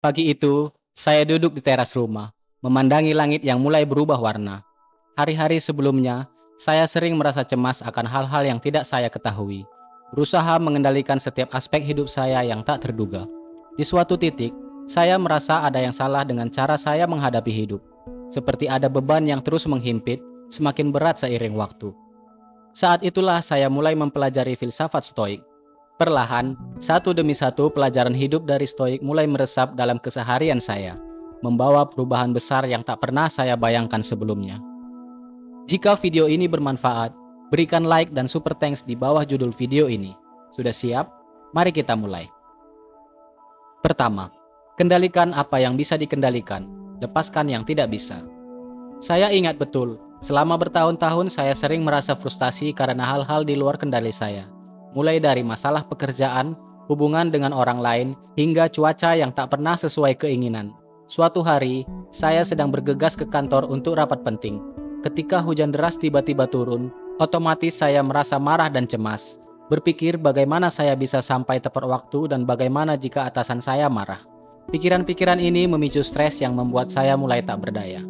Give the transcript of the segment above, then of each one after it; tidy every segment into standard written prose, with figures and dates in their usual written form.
Pagi itu, saya duduk di teras rumah, memandangi langit yang mulai berubah warna. Hari-hari sebelumnya, saya sering merasa cemas akan hal-hal yang tidak saya ketahui, berusaha mengendalikan setiap aspek hidup saya yang tak terduga. Di suatu titik, saya merasa ada yang salah dengan cara saya menghadapi hidup, seperti ada beban yang terus menghimpit, semakin berat seiring waktu. Saat itulah saya mulai mempelajari filsafat Stoik. Perlahan, satu demi satu pelajaran hidup dari Stoik mulai meresap dalam keseharian saya, membawa perubahan besar yang tak pernah saya bayangkan sebelumnya. Jika video ini bermanfaat, berikan like dan super thanks di bawah judul video ini. Sudah siap? Mari kita mulai. Pertama, kendalikan apa yang bisa dikendalikan, lepaskan yang tidak bisa. Saya ingat betul, selama bertahun-tahun saya sering merasa frustasi karena hal-hal di luar kendali saya. Mulai dari masalah pekerjaan, hubungan dengan orang lain, hingga cuaca yang tak pernah sesuai keinginan. Suatu hari, saya sedang bergegas ke kantor untuk rapat penting. Ketika hujan deras tiba-tiba turun, otomatis saya merasa marah dan cemas. Berpikir bagaimana saya bisa sampai tepat waktu dan bagaimana jika atasan saya marah. Pikiran-pikiran ini memicu stres yang membuat saya mulai tak berdaya.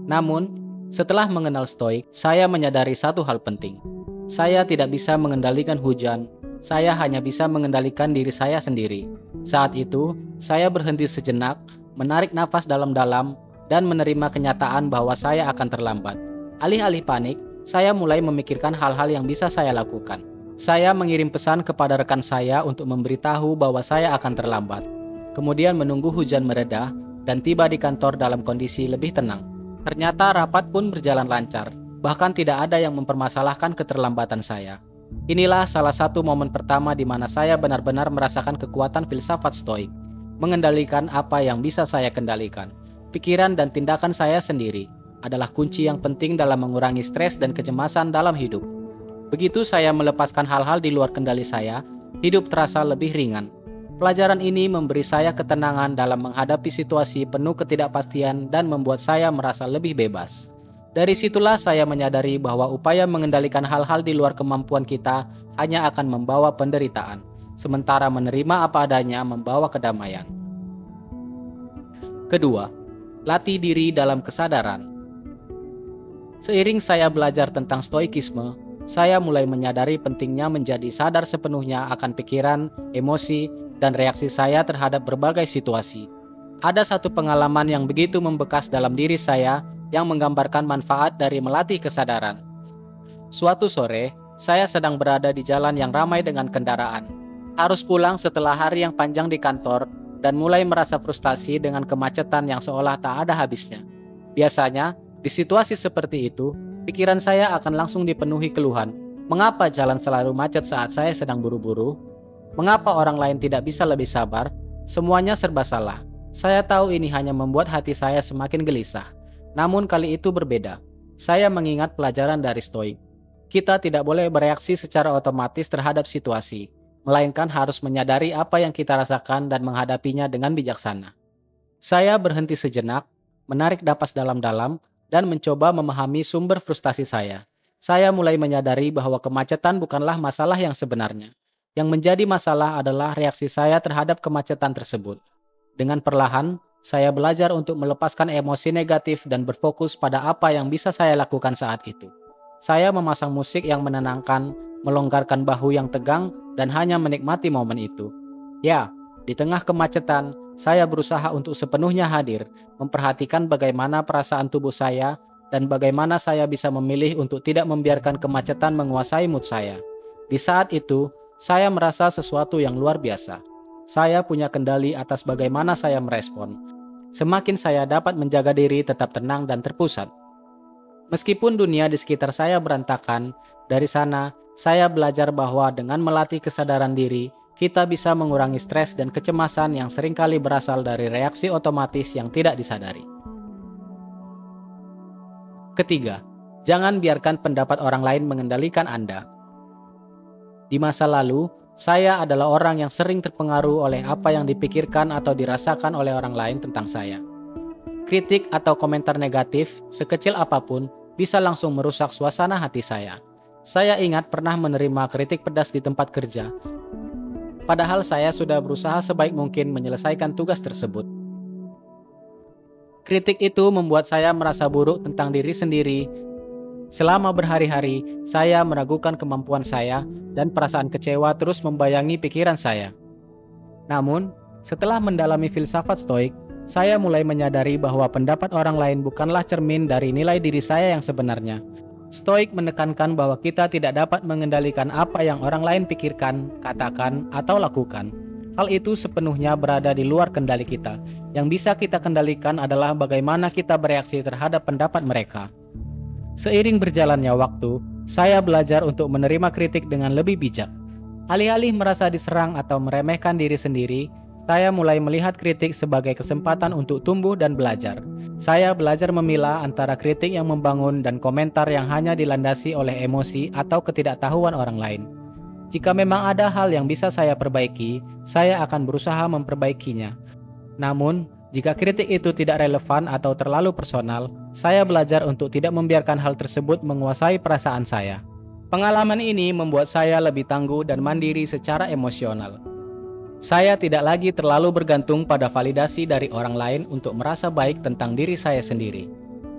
Namun, setelah mengenal Stoik, saya menyadari satu hal penting. Saya tidak bisa mengendalikan hujan, saya hanya bisa mengendalikan diri saya sendiri. Saat itu, saya berhenti sejenak, menarik nafas dalam-dalam, dan menerima kenyataan bahwa saya akan terlambat. Alih-alih panik, saya mulai memikirkan hal-hal yang bisa saya lakukan. Saya mengirim pesan kepada rekan saya untuk memberitahu bahwa saya akan terlambat. Kemudian menunggu hujan mereda, dan tiba di kantor dalam kondisi lebih tenang. Ternyata rapat pun berjalan lancar. Bahkan tidak ada yang mempermasalahkan keterlambatan saya. Inilah salah satu momen pertama di mana saya benar-benar merasakan kekuatan filsafat Stoik, mengendalikan apa yang bisa saya kendalikan. Pikiran dan tindakan saya sendiri adalah kunci yang penting dalam mengurangi stres dan kecemasan dalam hidup. Begitu saya melepaskan hal-hal di luar kendali saya, hidup terasa lebih ringan. Pelajaran ini memberi saya ketenangan dalam menghadapi situasi penuh ketidakpastian dan membuat saya merasa lebih bebas. Dari situlah saya menyadari bahwa upaya mengendalikan hal-hal di luar kemampuan kita hanya akan membawa penderitaan, sementara menerima apa adanya membawa kedamaian. Kedua, latih diri dalam kesadaran. Seiring saya belajar tentang stoikisme, saya mulai menyadari pentingnya menjadi sadar sepenuhnya akan pikiran, emosi, dan reaksi saya terhadap berbagai situasi. Ada satu pengalaman yang begitu membekas dalam diri saya yang menggambarkan manfaat dari melatih kesadaran. Suatu sore, saya sedang berada di jalan yang ramai dengan kendaraan. Harus pulang setelah hari yang panjang di kantor dan mulai merasa frustasi dengan kemacetan yang seolah tak ada habisnya. Biasanya, di situasi seperti itu, pikiran saya akan langsung dipenuhi keluhan. Mengapa jalan selalu macet saat saya sedang buru-buru? Mengapa orang lain tidak bisa lebih sabar? Semuanya serba salah. Saya tahu ini hanya membuat hati saya semakin gelisah. Namun kali itu berbeda. Saya mengingat pelajaran dari Stoik. Kita tidak boleh bereaksi secara otomatis terhadap situasi, melainkan harus menyadari apa yang kita rasakan dan menghadapinya dengan bijaksana. Saya berhenti sejenak, menarik napas dalam-dalam, dan mencoba memahami sumber frustasi saya. Saya mulai menyadari bahwa kemacetan bukanlah masalah yang sebenarnya. Yang menjadi masalah adalah reaksi saya terhadap kemacetan tersebut. Dengan perlahan, saya belajar untuk melepaskan emosi negatif dan berfokus pada apa yang bisa saya lakukan saat itu. Saya memasang musik yang menenangkan, melonggarkan bahu yang tegang, dan hanya menikmati momen itu. Ya, di tengah kemacetan, saya berusaha untuk sepenuhnya hadir, memperhatikan bagaimana perasaan tubuh saya, dan bagaimana saya bisa memilih untuk tidak membiarkan kemacetan menguasai mood saya. Di saat itu, saya merasa sesuatu yang luar biasa. Saya punya kendali atas bagaimana saya merespon. Semakin saya dapat menjaga diri tetap tenang dan terpusat. Meskipun dunia di sekitar saya berantakan, dari sana saya belajar bahwa dengan melatih kesadaran diri, kita bisa mengurangi stres dan kecemasan yang seringkali berasal dari reaksi otomatis yang tidak disadari. Ketiga, jangan biarkan pendapat orang lain mengendalikan Anda. Di masa lalu, saya adalah orang yang sering terpengaruh oleh apa yang dipikirkan atau dirasakan oleh orang lain tentang saya. Kritik atau komentar negatif, sekecil apapun, bisa langsung merusak suasana hati saya. Saya ingat pernah menerima kritik pedas di tempat kerja. padahal saya sudah berusaha sebaik mungkin menyelesaikan tugas tersebut. Kritik itu membuat saya merasa buruk tentang diri sendiri. Selama berhari-hari, saya meragukan kemampuan saya dan perasaan kecewa terus membayangi pikiran saya. Namun, setelah mendalami filsafat Stoik, saya mulai menyadari bahwa pendapat orang lain bukanlah cermin dari nilai diri saya yang sebenarnya. Stoik menekankan bahwa kita tidak dapat mengendalikan apa yang orang lain pikirkan, katakan, atau lakukan. Hal itu sepenuhnya berada di luar kendali kita. Yang bisa kita kendalikan adalah bagaimana kita bereaksi terhadap pendapat mereka. Seiring berjalannya waktu, saya belajar untuk menerima kritik dengan lebih bijak. Alih-alih merasa diserang atau meremehkan diri sendiri, saya mulai melihat kritik sebagai kesempatan untuk tumbuh dan belajar. Saya belajar memilah antara kritik yang membangun dan komentar yang hanya dilandasi oleh emosi atau ketidaktahuan orang lain. Jika memang ada hal yang bisa saya perbaiki, saya akan berusaha memperbaikinya. Namun, jika kritik itu tidak relevan atau terlalu personal, saya belajar untuk tidak membiarkan hal tersebut menguasai perasaan saya. Pengalaman ini membuat saya lebih tangguh dan mandiri secara emosional. Saya tidak lagi terlalu bergantung pada validasi dari orang lain untuk merasa baik tentang diri saya sendiri.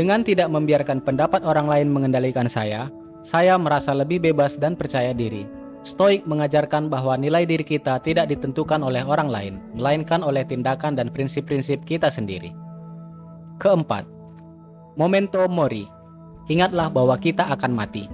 Dengan tidak membiarkan pendapat orang lain mengendalikan saya merasa lebih bebas dan percaya diri. Stoik mengajarkan bahwa nilai diri kita tidak ditentukan oleh orang lain, melainkan oleh tindakan dan prinsip-prinsip kita sendiri. Keempat, memento mori. Ingatlah bahwa kita akan mati.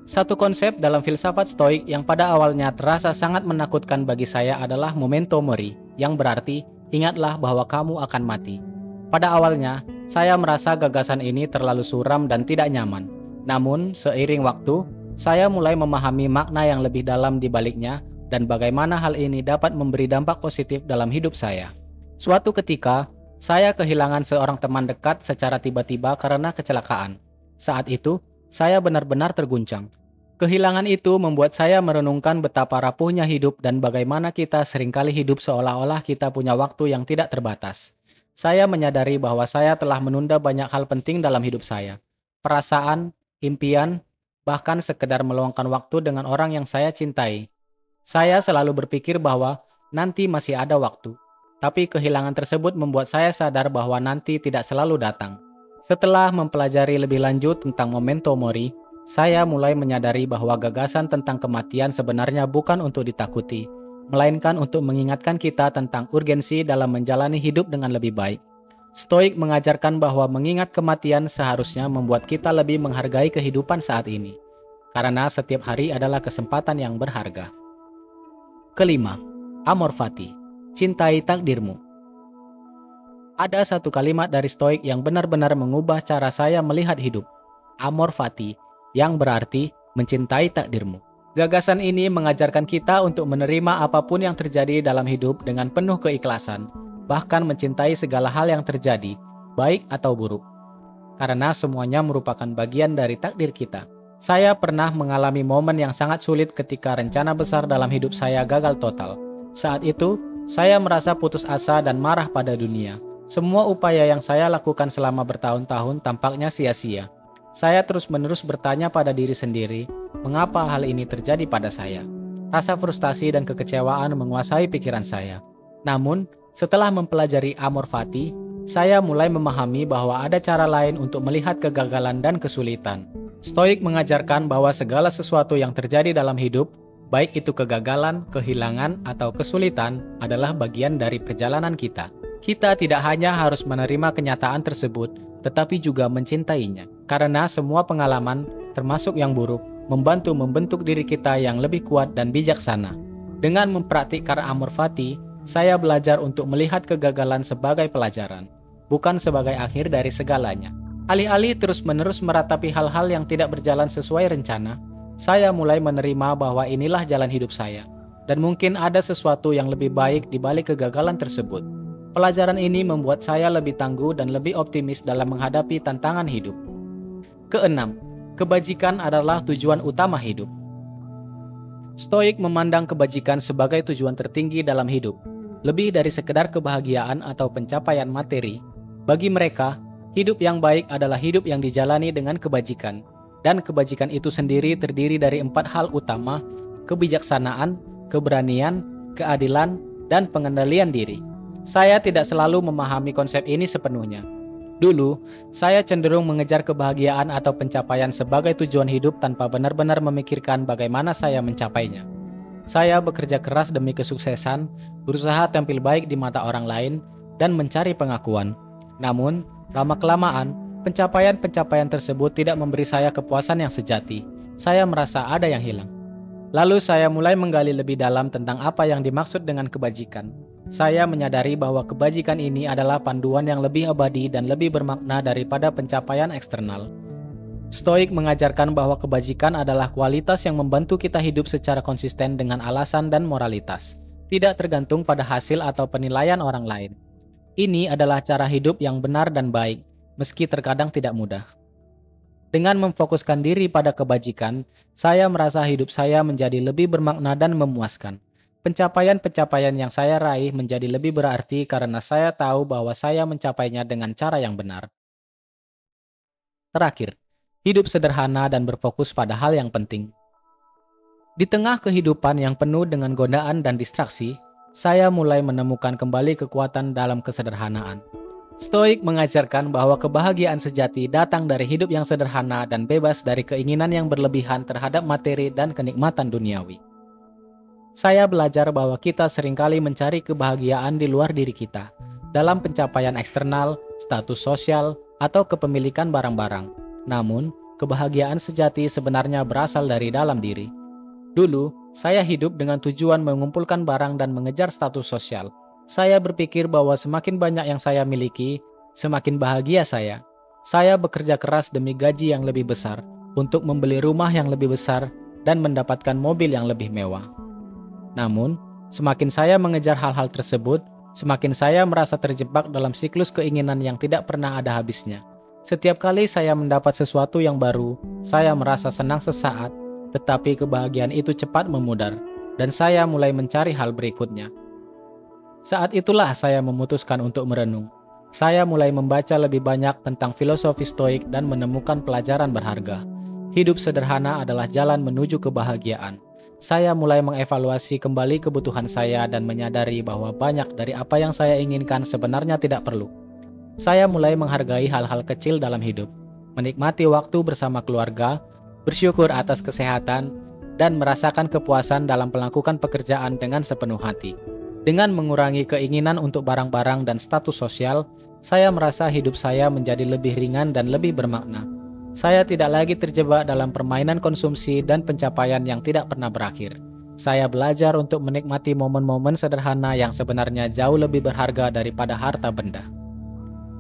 Satu konsep dalam filsafat Stoik yang pada awalnya terasa sangat menakutkan bagi saya adalah memento mori, yang berarti ingatlah bahwa kamu akan mati. Pada awalnya, saya merasa gagasan ini terlalu suram dan tidak nyaman. Namun, seiring waktu, saya mulai memahami makna yang lebih dalam di baliknya dan bagaimana hal ini dapat memberi dampak positif dalam hidup saya. Suatu ketika, saya kehilangan seorang teman dekat secara tiba-tiba karena kecelakaan. Saat itu, saya benar-benar terguncang. Kehilangan itu membuat saya merenungkan betapa rapuhnya hidup dan bagaimana kita seringkali hidup seolah-olah kita punya waktu yang tidak terbatas. Saya menyadari bahwa saya telah menunda banyak hal penting dalam hidup saya. Perasaan, impian, bahkan sekedar meluangkan waktu dengan orang yang saya cintai. Saya selalu berpikir bahwa nanti masih ada waktu. Tapi kehilangan tersebut membuat saya sadar bahwa nanti tidak selalu datang. Setelah mempelajari lebih lanjut tentang memento mori, saya mulai menyadari bahwa gagasan tentang kematian sebenarnya bukan untuk ditakuti, melainkan untuk mengingatkan kita tentang urgensi dalam menjalani hidup dengan lebih baik. Stoik mengajarkan bahwa mengingat kematian seharusnya membuat kita lebih menghargai kehidupan saat ini, karena setiap hari adalah kesempatan yang berharga. Kelima, amor fati, cintai takdirmu. Ada satu kalimat dari Stoik yang benar-benar mengubah cara saya melihat hidup. Amor fati, yang berarti mencintai takdirmu. Gagasan ini mengajarkan kita untuk menerima apapun yang terjadi dalam hidup dengan penuh keikhlasan, bahkan mencintai segala hal yang terjadi, baik atau buruk. Karena semuanya merupakan bagian dari takdir kita. Saya pernah mengalami momen yang sangat sulit ketika rencana besar dalam hidup saya gagal total. Saat itu, saya merasa putus asa dan marah pada dunia. Semua upaya yang saya lakukan selama bertahun-tahun tampaknya sia-sia. Saya terus-menerus bertanya pada diri sendiri, mengapa hal ini terjadi pada saya? Rasa frustasi dan kekecewaan menguasai pikiran saya. Namun, setelah mempelajari amor fati, saya mulai memahami bahwa ada cara lain untuk melihat kegagalan dan kesulitan. Stoik mengajarkan bahwa segala sesuatu yang terjadi dalam hidup, baik itu kegagalan, kehilangan, atau kesulitan, adalah bagian dari perjalanan kita. Kita tidak hanya harus menerima kenyataan tersebut, tetapi juga mencintainya. Karena semua pengalaman, termasuk yang buruk, membentuk diri kita yang lebih kuat dan bijaksana. Dengan mempraktikkan amor fati, saya belajar untuk melihat kegagalan sebagai pelajaran, bukan sebagai akhir dari segalanya. Alih-alih terus-menerus meratapi hal-hal yang tidak berjalan sesuai rencana, saya mulai menerima bahwa inilah jalan hidup saya, dan mungkin ada sesuatu yang lebih baik di balik kegagalan tersebut. Pelajaran ini membuat saya lebih tangguh dan lebih optimis dalam menghadapi tantangan hidup. Keenam, kebajikan adalah tujuan utama hidup. Stoik memandang kebajikan sebagai tujuan tertinggi dalam hidup, lebih dari sekedar kebahagiaan atau pencapaian materi. Bagi mereka, hidup yang baik adalah hidup yang dijalani dengan kebajikan, dan kebajikan itu sendiri terdiri dari 4 hal utama: kebijaksanaan, keberanian, keadilan, dan pengendalian diri. Saya tidak selalu memahami konsep ini sepenuhnya. Dulu, saya cenderung mengejar kebahagiaan atau pencapaian sebagai tujuan hidup tanpa benar-benar memikirkan bagaimana saya mencapainya. Saya bekerja keras demi kesuksesan, berusaha tampil baik di mata orang lain, dan mencari pengakuan. Namun, lama-kelamaan, pencapaian-pencapaian tersebut tidak memberi saya kepuasan yang sejati. Saya merasa ada yang hilang. Lalu saya mulai menggali lebih dalam tentang apa yang dimaksud dengan kebajikan. Saya menyadari bahwa kebajikan ini adalah panduan yang lebih abadi dan lebih bermakna daripada pencapaian eksternal. Stoik mengajarkan bahwa kebajikan adalah kualitas yang membantu kita hidup secara konsisten dengan alasan dan moralitas, tidak tergantung pada hasil atau penilaian orang lain. Ini adalah cara hidup yang benar dan baik, meski terkadang tidak mudah. Dengan memfokuskan diri pada kebajikan, saya merasa hidup saya menjadi lebih bermakna dan memuaskan. Pencapaian-pencapaian yang saya raih menjadi lebih berarti karena saya tahu bahwa saya mencapainya dengan cara yang benar. Terakhir, hidup sederhana dan berfokus pada hal yang penting. Di tengah kehidupan yang penuh dengan godaan dan distraksi, saya mulai menemukan kembali kekuatan dalam kesederhanaan. Stoik mengajarkan bahwa kebahagiaan sejati datang dari hidup yang sederhana dan bebas dari keinginan yang berlebihan terhadap materi dan kenikmatan duniawi. Saya belajar bahwa kita seringkali mencari kebahagiaan di luar diri kita, dalam pencapaian eksternal, status sosial, atau kepemilikan barang-barang. Namun, kebahagiaan sejati sebenarnya berasal dari dalam diri. Dulu, saya hidup dengan tujuan mengumpulkan barang dan mengejar status sosial. Saya berpikir bahwa semakin banyak yang saya miliki, semakin bahagia saya. Saya bekerja keras demi gaji yang lebih besar, untuk membeli rumah yang lebih besar, dan mendapatkan mobil yang lebih mewah. Namun, semakin saya mengejar hal-hal tersebut, semakin saya merasa terjebak dalam siklus keinginan yang tidak pernah ada habisnya. Setiap kali saya mendapat sesuatu yang baru, saya merasa senang sesaat, tetapi kebahagiaan itu cepat memudar, dan saya mulai mencari hal berikutnya. Saat itulah saya memutuskan untuk merenung. Saya mulai membaca lebih banyak tentang filosofi Stoik dan menemukan pelajaran berharga. Hidup sederhana adalah jalan menuju kebahagiaan. Saya mulai mengevaluasi kembali kebutuhan saya dan menyadari bahwa banyak dari apa yang saya inginkan sebenarnya tidak perlu. Saya mulai menghargai hal-hal kecil dalam hidup, menikmati waktu bersama keluarga, bersyukur atas kesehatan, dan merasakan kepuasan dalam melakukan pekerjaan dengan sepenuh hati. Dengan mengurangi keinginan untuk barang-barang dan status sosial, saya merasa hidup saya menjadi lebih ringan dan lebih bermakna. Saya tidak lagi terjebak dalam permainan konsumsi dan pencapaian yang tidak pernah berakhir. Saya belajar untuk menikmati momen-momen sederhana yang sebenarnya jauh lebih berharga daripada harta benda.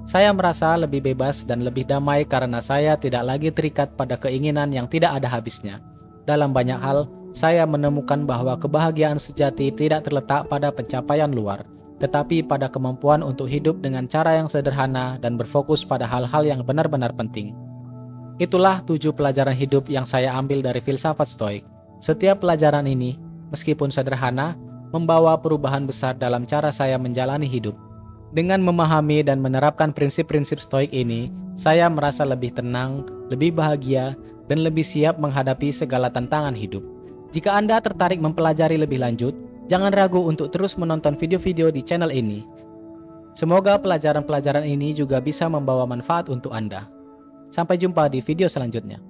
Saya merasa lebih bebas dan lebih damai karena saya tidak lagi terikat pada keinginan yang tidak ada habisnya. Dalam banyak hal, saya menemukan bahwa kebahagiaan sejati tidak terletak pada pencapaian luar, tetapi pada kemampuan untuk hidup dengan cara yang sederhana dan berfokus pada hal-hal yang benar-benar penting. Itulah 7 pelajaran hidup yang saya ambil dari filsafat Stoik. Setiap pelajaran ini, meskipun sederhana, membawa perubahan besar dalam cara saya menjalani hidup. Dengan memahami dan menerapkan prinsip-prinsip Stoik ini, saya merasa lebih tenang, lebih bahagia, dan lebih siap menghadapi segala tantangan hidup. Jika Anda tertarik mempelajari lebih lanjut, jangan ragu untuk terus menonton video-video di channel ini. Semoga pelajaran-pelajaran ini juga bisa membawa manfaat untuk Anda. Sampai jumpa di video selanjutnya.